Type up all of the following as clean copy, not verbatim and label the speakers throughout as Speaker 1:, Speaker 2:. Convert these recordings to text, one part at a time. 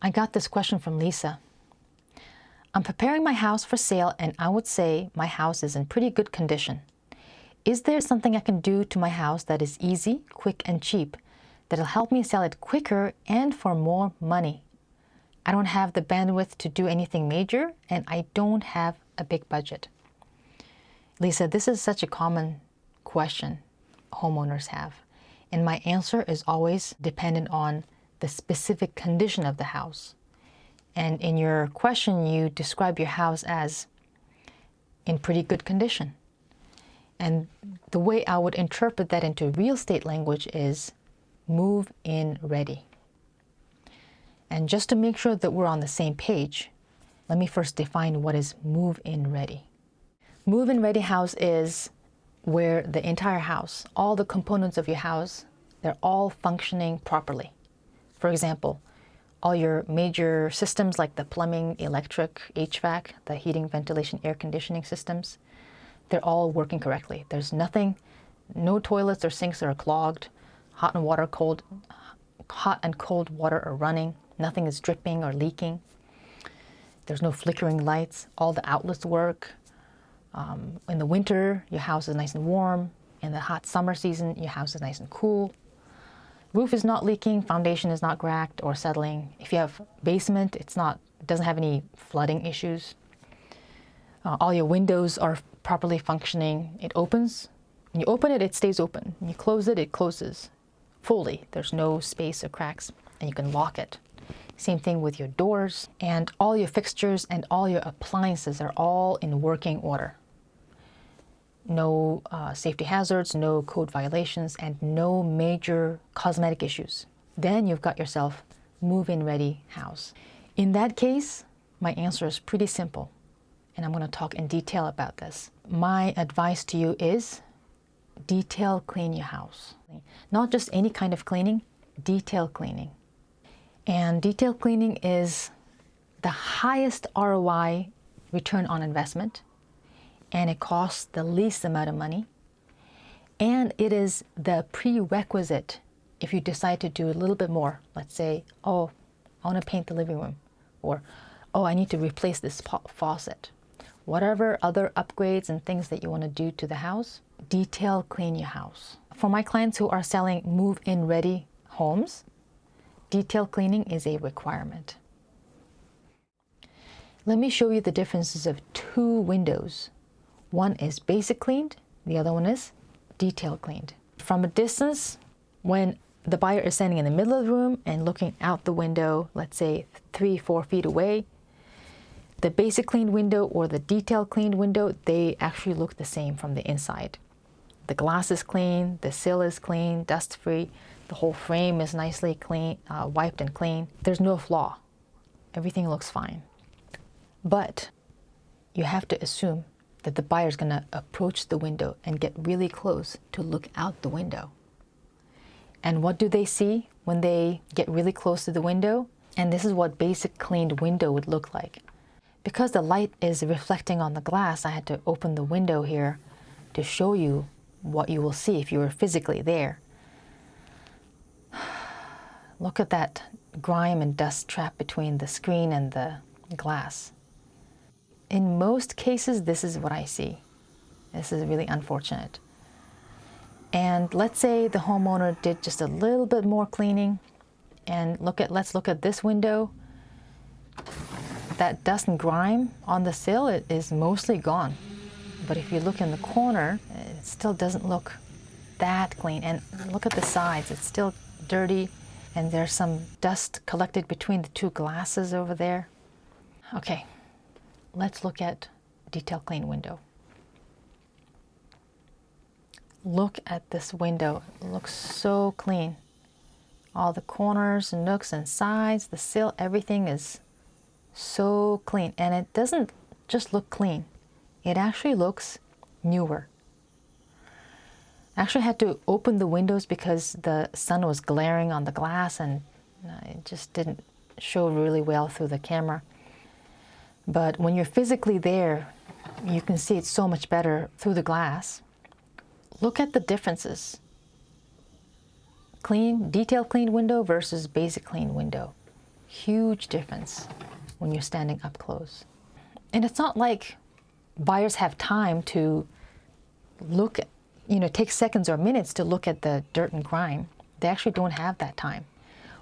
Speaker 1: I got this question from Lisa. I'm preparing my house for sale and I would say my house is in pretty good condition. Is there something I can do to my house that is easy, quick, and cheap that'll help me sell it quicker and for more money? I don't have the bandwidth to do anything major and I don't have a big budget. Lisa, this is such a common question homeowners have. And my answer is always dependent on the specific condition of the house. And in your question, you describe your house as in pretty good condition. And the way I would interpret that into real estate language is move-in ready. And just to make sure that we're on the same page, let me first define what is move-in ready. Move-in ready house is where the entire house, all the components of your house, they're all functioning properly. For example, all your major systems like the plumbing, electric, HVAC, the heating, ventilation, air conditioning systems, they're all working correctly. There's nothing, no toilets or sinks that are clogged, hot and cold water are running, nothing is dripping or leaking. There's no flickering lights, all the outlets work. In the winter, your house is nice and warm. In the hot summer season, your house is nice and cool. Roof is not leaking, foundation is not cracked or settling. If you have basement, it doesn't have any flooding issues. All your windows are properly functioning. It opens. When you open it, it stays open. When you close it, it closes fully. There's no space or cracks, and you can lock it. Same thing with your doors, and all your fixtures and all your appliances are all in working order. No safety hazards, no code violations, and no major cosmetic issues. Then you've got yourself move-in ready house. In that case, my answer is pretty simple, and I'm going to talk in detail about this. My advice to you is detail clean your house. Not just any kind of cleaning, detail cleaning. And detail cleaning is the highest ROI, return on investment, and it costs the least amount of money. And it is the prerequisite if you decide to do a little bit more. Let's say, oh, I want to paint the living room, or oh, I need to replace this faucet. Whatever other upgrades and things that you want to do to the house, detail clean your house. For my clients who are selling move-in ready homes, detail cleaning is a requirement. Let me show you the differences of two windows. One is basic cleaned, the other one is detail cleaned. From a distance, when the buyer is standing in the middle of the room and looking out the window, let's say 3-4 feet away, the basic cleaned window or the detail cleaned window, they actually look the same from the inside. The glass is clean, the sill is clean, dust-free, the whole frame is nicely clean, wiped and clean. There's no flaw. Everything looks fine. But you have to assume that the buyer is going to approach the window and get really close to look out the window. And what do they see when they get really close to the window? And this is what basic cleaned window would look like. Because the light is reflecting on the glass, I had to open the window here to show you what you will see if you were physically there. Look at that grime and dust trap between the screen and the glass. In most cases, this is what I see. This is really unfortunate. And let's say the homeowner did just a little bit more cleaning, and let's look at this window. That dust and grime on the sill, it is mostly gone. But if you look in the corner, it still doesn't look that clean. And look at the sides, it's still dirty, and there's some dust collected between the two glasses over there. Okay, let's look at detail clean window. Look at this window, it looks so clean. All the corners and nooks and sides, the sill, everything is so clean. And it doesn't just look clean, it actually looks newer. I actually had to open the windows because the sun was glaring on the glass and it just didn't show really well through the camera. But when you're physically there, you can see it so much better through the glass. Look at the differences. Clean, detail clean window versus basic clean window. Huge difference when you're standing up close. And it's not like buyers have time to look, take seconds or minutes to look at the dirt and grime. They actually don't have that time.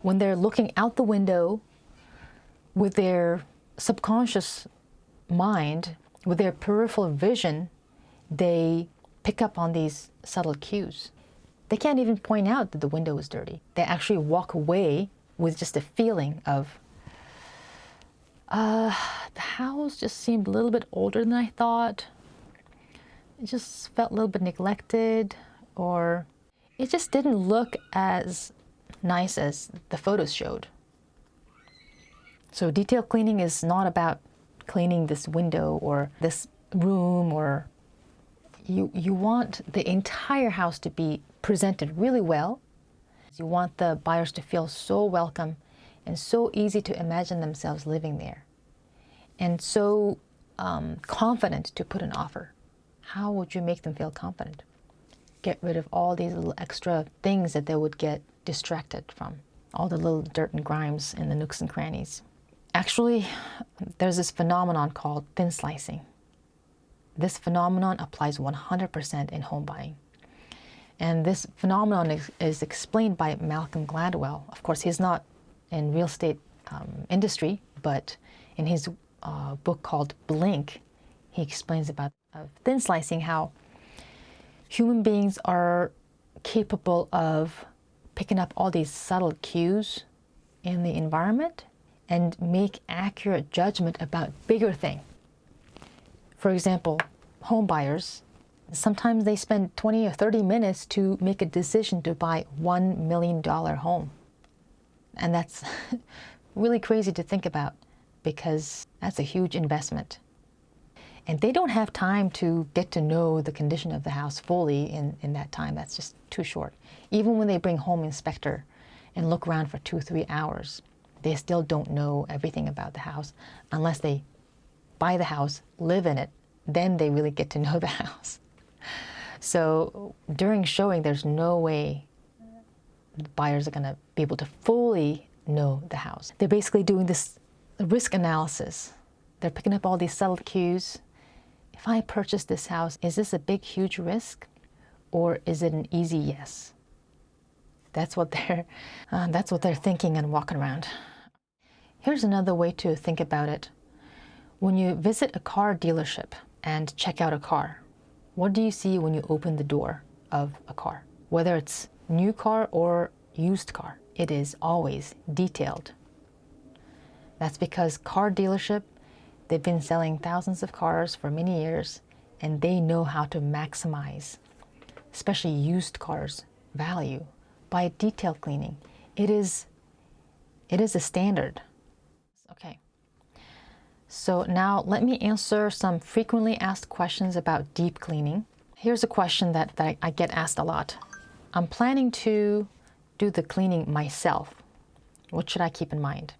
Speaker 1: When they're looking out the window with their subconscious mind, with their peripheral vision, they pick up on these subtle cues. They can't even point out that the window is dirty. They actually walk away with just a feeling of, the house just seemed a little bit older than I thought. It just felt a little bit neglected, or it just didn't look as nice as the photos showed. So detail cleaning is not about cleaning this window or this room, or you want the entire house to be presented really well. You want the buyers to feel so welcome and so easy to imagine themselves living there, and so confident to put an offer. How would you make them feel confident? Get rid of all these little extra things that they would get distracted from, all the little dirt and grimes in the nooks and crannies. Actually, there's this phenomenon called thin slicing. This phenomenon applies 100% in home buying. And this phenomenon is explained by Malcolm Gladwell. Of course, he's not in real estate industry, but in his book called Blink, he explains about thin slicing, how human beings are capable of picking up all these subtle cues in the environment and make accurate judgment about bigger things. For example, home buyers, sometimes they spend 20 or 30 minutes to make a decision to buy $1 million home. And that's really crazy to think about, because that's a huge investment. And they don't have time to get to know the condition of the house fully in that time. That's just too short. Even when they bring home inspector and look around for 2-3 hours, they still don't know everything about the house unless they buy the house, live in it, then they really get to know the house. So during showing, there's no way the buyers are going to be able to fully know the house. They're basically doing this risk analysis. They're picking up all these subtle cues. If I purchase this house, is this a big, huge risk, or is it an easy yes? That's what they're thinking and walking around. Here's another way to think about it. When you visit a car dealership and check out a car, what do you see when you open the door of a car? Whether it's new car or used car, it is always detailed. That's because car dealership, they've been selling thousands of cars for many years, and they know how to maximize, especially used cars, value by detail cleaning. It is a standard. Okay. So now let me answer some frequently asked questions about deep cleaning. Here's a question that I get asked a lot. I'm planning to do the cleaning myself. What should I keep in mind?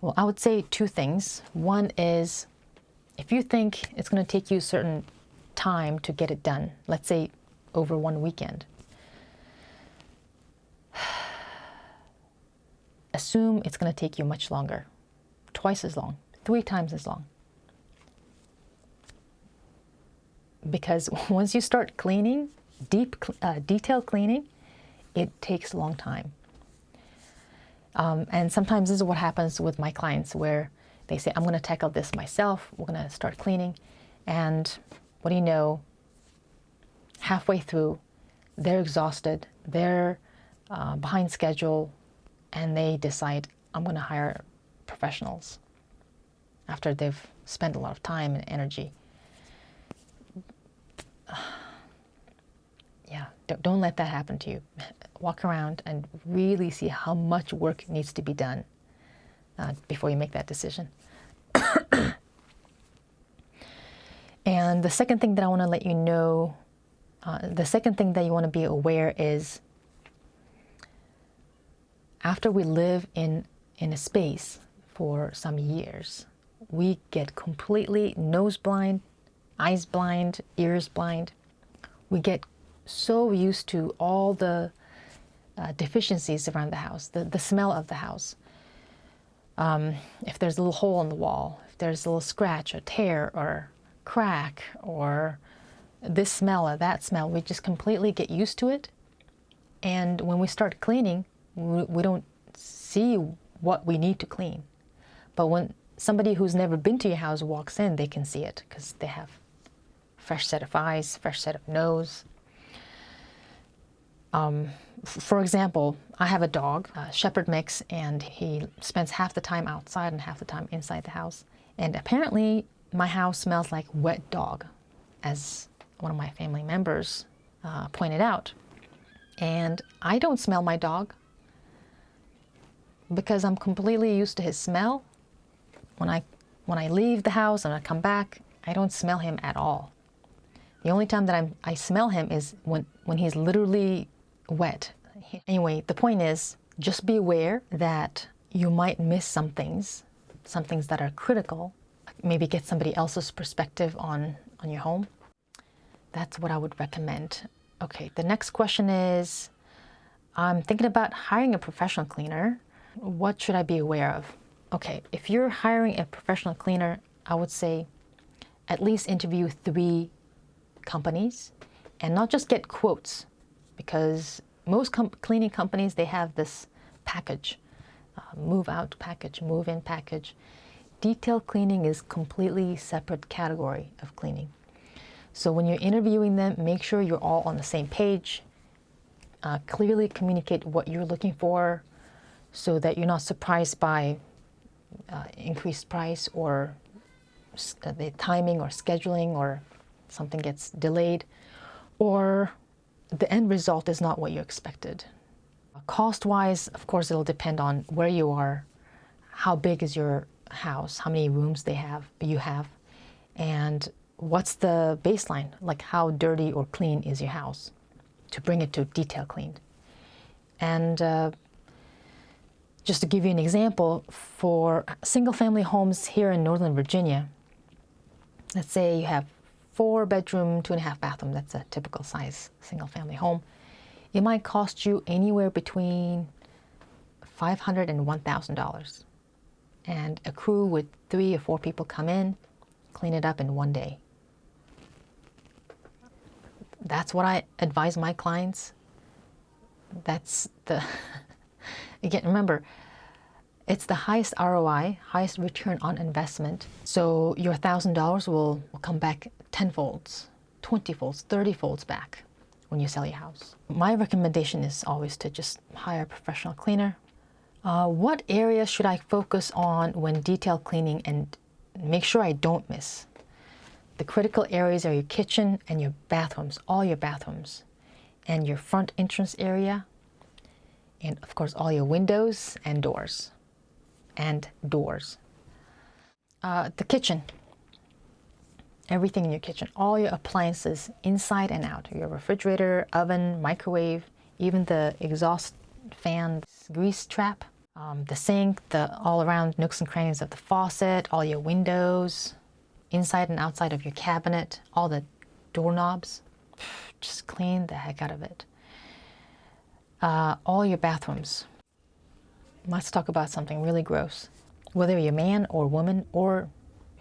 Speaker 1: Well, I would say two things. One is, if you think it's going to take you a certain time to get it done, let's say over one weekend, assume it's going to take you much longer, twice as long, 3 times as long. Because once you start cleaning, detail cleaning, it takes a long time. And sometimes this is what happens with my clients, where they say, I'm going to tackle this myself, we're going to start cleaning. And what do you know, halfway through, they're exhausted, they're behind schedule, and they decide, I'm going to hire professionals after they've spent a lot of time and energy. Yeah, don't let that happen to you. Walk around and really see how much work needs to be done before you make that decision. And the second thing that I want to let you know, the second thing that you want to be aware is, after we live in a space for some years, we get completely nose blind, eyes blind, ears blind. We get so used to all the deficiencies around the house, the smell of the house. If there's a little hole in the wall, if there's a little scratch or tear or crack or this smell or that smell, we just completely get used to it. And when we start cleaning, we don't see what we need to clean. But when somebody who's never been to your house walks in, they can see it because they have fresh set of eyes, fresh set of nose. For example, I have a dog, a Shepherd mix, and he spends half the time outside and half the time inside the house. And apparently my house smells like wet dog, as one of my family members pointed out. And I don't smell my dog because I'm completely used to his smell. When I leave the house and I come back, I don't smell him at all. The only time that I smell him is when he's literally wet. Anyway, the point is, just be aware that you might miss some things that are critical. Maybe get somebody else's perspective on your home. That's what I would recommend. Okay, the next question is, I'm thinking about hiring a professional cleaner. What should I be aware of? Okay, if you're hiring a professional cleaner, I would say at least interview 3 companies and not just get quotes, because most cleaning companies, they have this package, move out package, move in package. Detail cleaning is completely separate category of cleaning. So when you're interviewing them, make sure you're all on the same page. Clearly communicate what you're looking for so that you're not surprised by increased price or the timing or scheduling, or something gets delayed, or the end result is not what you expected. Cost-wise, of course, it'll depend on where you are, how big is your house, how many rooms you have, and what's the baseline, like how dirty or clean is your house to bring it to detail cleaned. And just to give you an example, for single-family homes here in Northern Virginia, let's say you have 4-bedroom, 2.5 bathroom, that's a typical size single-family home. It might cost you anywhere between $500 and $1,000. And a crew with 3 or 4 people come in, clean it up in one day. That's what I advise my clients. That's the, again, remember, it's the highest ROI, highest return on investment. So your $1,000 will come back 10-folds, 20-folds, 30-folds back when you sell your house. My recommendation is always to just hire a professional cleaner. What areas should I focus on when detail cleaning and make sure I don't miss? The critical areas are your kitchen and your bathrooms, all your bathrooms, and your front entrance area, and of course all your windows and doors. The kitchen, everything in your kitchen, all your appliances inside and out, your refrigerator, oven, microwave, even the exhaust fan grease trap, the sink, the all around nooks and crannies of the faucet, all your windows, inside and outside of your cabinet, all the doorknobs, just clean the heck out of it. All your bathrooms. Let's talk about something really gross. Whether you're a man or woman, or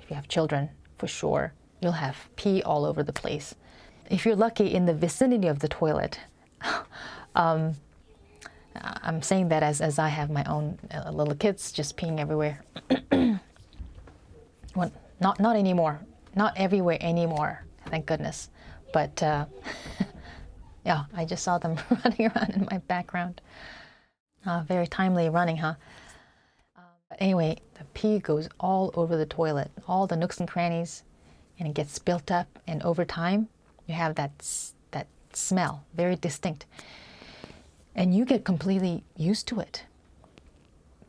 Speaker 1: if you have children, for sure, you'll have pee all over the place. If you're lucky, in the vicinity of the toilet. I'm saying that as I have my own little kids just peeing everywhere. Well, not anymore. Not everywhere anymore, thank goodness. But yeah, I just saw them running around in my background. Very timely running, huh? But anyway, the pee goes all over the toilet, all the nooks and crannies, and it gets built up, and over time, you have that smell, very distinct. And you get completely used to it.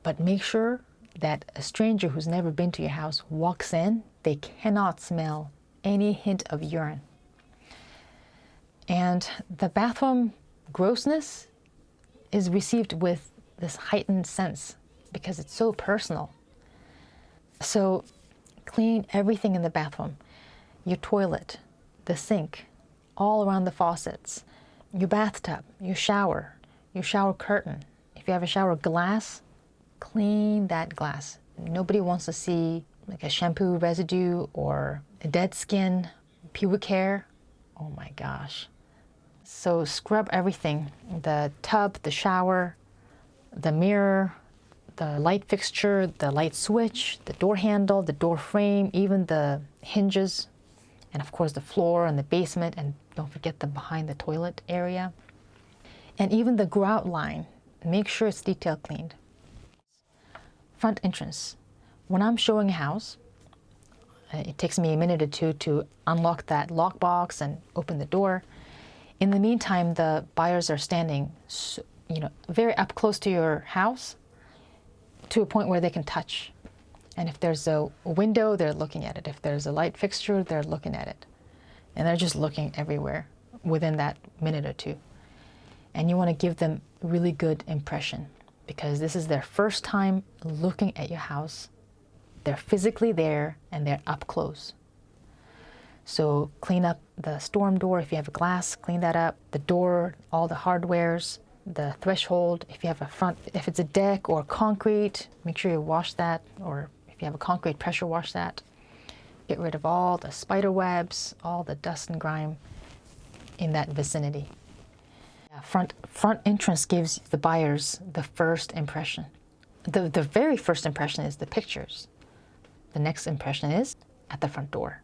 Speaker 1: But make sure that a stranger who's never been to your house walks in, they cannot smell any hint of urine. And the bathroom grossness is received with this heightened sense because it's so personal. So clean everything in the bathroom, your toilet, the sink, all around the faucets, your bathtub, your shower curtain. If you have a shower glass, clean that glass. Nobody wants to see like a shampoo residue or a dead skin, pubic hair. Oh my gosh. So scrub everything, the tub, the shower, the mirror, the light fixture, the light switch, the door handle, the door frame, even the hinges, and of course the floor and the basement, and don't forget the behind the toilet area. And even the grout line, make sure it's detail cleaned. Front entrance. When I'm showing a house, it takes me a minute or two to unlock that lockbox and open the door. In the meantime, the buyers are standing, very up close to your house, to a point where they can touch. And if there's a window, they're looking at it. If there's a light fixture, they're looking at it. And they're just looking everywhere within that minute or two. And you want to give them a really good impression, because this is their first time looking at your house. They're physically there and they're up close. So clean up the storm door. If you have a glass, clean that up. The door, all the hardwares, the threshold. If you have if it's a deck or concrete, make sure you wash that. Or if you have a concrete, pressure wash that. Get rid of all the spider webs, all the dust and grime in that vicinity. Front entrance gives the buyers the first impression. The very first impression is the pictures. The next impression is at the front door.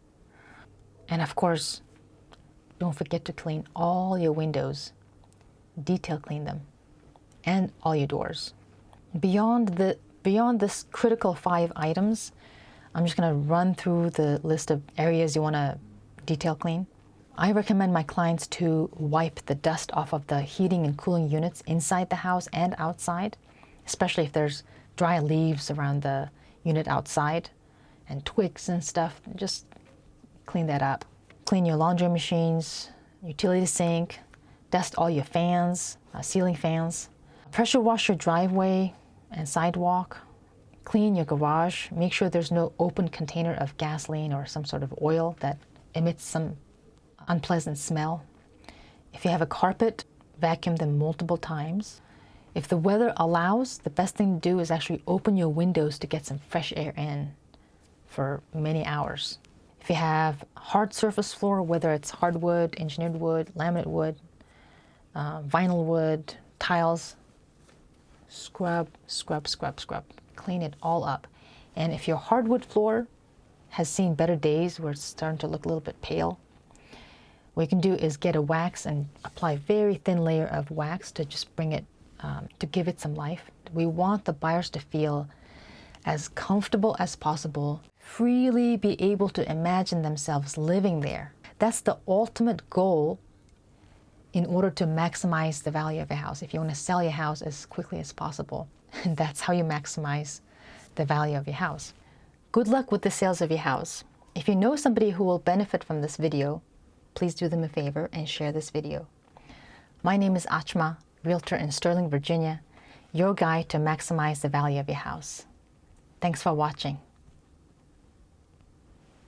Speaker 1: And of course, don't forget to clean all your windows. Detail clean them. And all your doors. Beyond this critical 5 items, I'm just going to run through the list of areas you want to detail clean. I recommend my clients to wipe the dust off of the heating and cooling units inside the house and outside, especially if there's dry leaves around the unit outside and twigs and stuff. Just clean that up. Clean your laundry machines, utility sink, dust all your fans, ceiling fans. Pressure wash your driveway and sidewalk. Clean your garage. Make sure there's no open container of gasoline or some sort of oil that emits some unpleasant smell. If you have a carpet, vacuum them multiple times. If the weather allows, the best thing to do is actually open your windows to get some fresh air in for many hours. If you have hard surface floor, whether it's hardwood, engineered wood, laminate wood, vinyl wood, tiles, scrub, scrub, scrub, scrub. Clean it all up. And if your hardwood floor has seen better days where it's starting to look a little bit pale, what you can do is get a wax and apply a very thin layer of wax to just bring it, to give it some life. We want the buyers to feel as comfortable as possible, freely be able to imagine themselves living there. That's the ultimate goal in order to maximize the value of your house. If you want to sell your house as quickly as possible, that's how you maximize the value of your house. Good luck with the sales of your house. If you know somebody who will benefit from this video, please do them a favor and share this video. My name is Achma, realtor in Sterling, Virginia, your guide to maximize the value of your house. Thanks for watching.